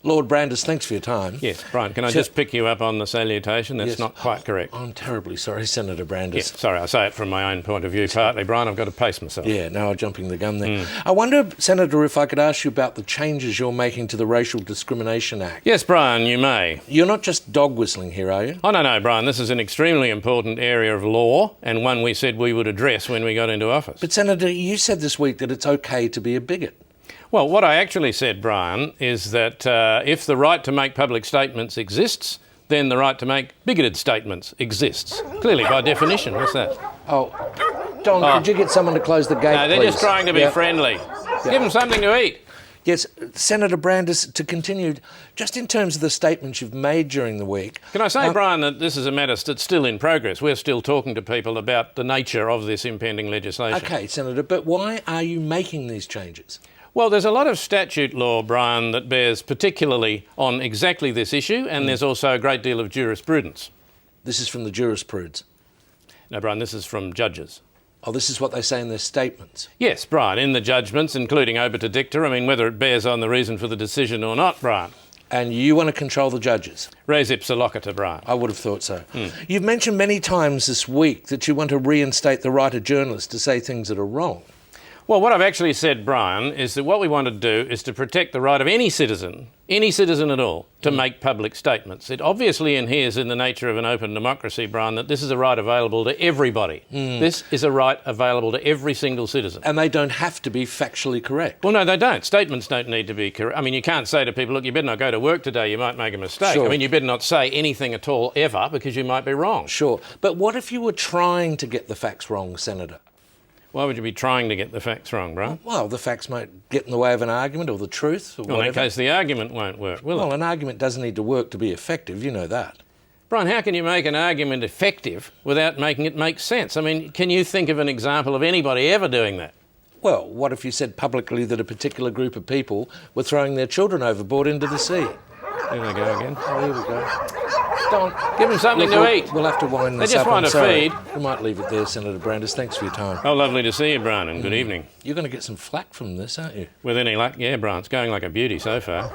Lord Brandis, thanks for your time. Yes, Brian, can I just pick you up on the salutation? That's not quite correct. I'm terribly sorry, Senator Brandis. Yes, sorry, I say it from my own point of view partly, Brian. I've got to pace myself. Yeah, no, I'm jumping the gun there. I wonder, Senator, if I could ask you about the changes you're making to the Racial Discrimination Act. Yes, Brian, you may. You're not just dog whistling here, are you? Oh, no, Brian, this is an extremely important area of law and one we said we would address when we got into office. But, Senator, you said this week that it's okay to be a bigot. Well, what I actually said, Brian, is that if the right to make public statements exists, then the right to make bigoted statements exists. Clearly, by definition. What's that? Oh, Don, could you get someone to close the gate, No, they're please? just trying to be friendly. Give them something to eat. Yes, Senator Brandis, to continue, just in terms of the statements you've made during the week... Can I say, Brian, that this is a matter that's still in progress. We're still talking to people about the nature of this impending legislation. OK, Senator, but why are you making these changes? Well, there's a lot of statute law, Brian, that bears particularly on exactly this issue, and there's also a great deal of jurisprudence. This is from the jurisprudence? No, Brian, this is from judges. Oh, this is what they say in their statements? Yes, Brian, in the judgments, including obiter dicta. I mean, whether it bears on the reason for the decision or not, Brian. And you want to control the judges? Res ipsa loquitur, Brian. I would have thought so. You've mentioned many times this week that you want to reinstate the right of journalists to say things that are wrong. Well, what I've actually said, Brian, is that what we want to do is to protect the right of any citizen at all, to make public statements. It obviously adheres in the nature of an open democracy, Brian, that this is a right available to everybody. This is a right available to every single citizen. And they don't have to be factually correct? Well, no, they don't. Statements don't need to be correct. I mean, you can't say to people, look, you better not go to work today, you might make a mistake. Sure. I mean, you better not say anything at all ever because you might be wrong. Sure. But what if you were trying to get the facts wrong, Senator? Why would you be trying to get the facts wrong, Brian? Well, the facts might get in the way of an argument or the truth or whatever. Well, in that case, the argument won't work, will it? Well, an argument doesn't need to work to be effective, you know that. Brian, how can you make an argument effective without making it make sense? I mean, can you think of an example of anybody ever doing that? Well, what if you said publicly that a particular group of people were throwing their children overboard into the sea? Here they go again. Oh, here we go. Don't give them something to eat. We'll have to wind this up. They just up. want to feed. We might leave it there, Senator Brandis. Thanks for your time. Oh, lovely to see you, Brian, and good evening. You're going to get some flack from this, aren't you? With any luck, yeah, Brian. It's going like a beauty so far.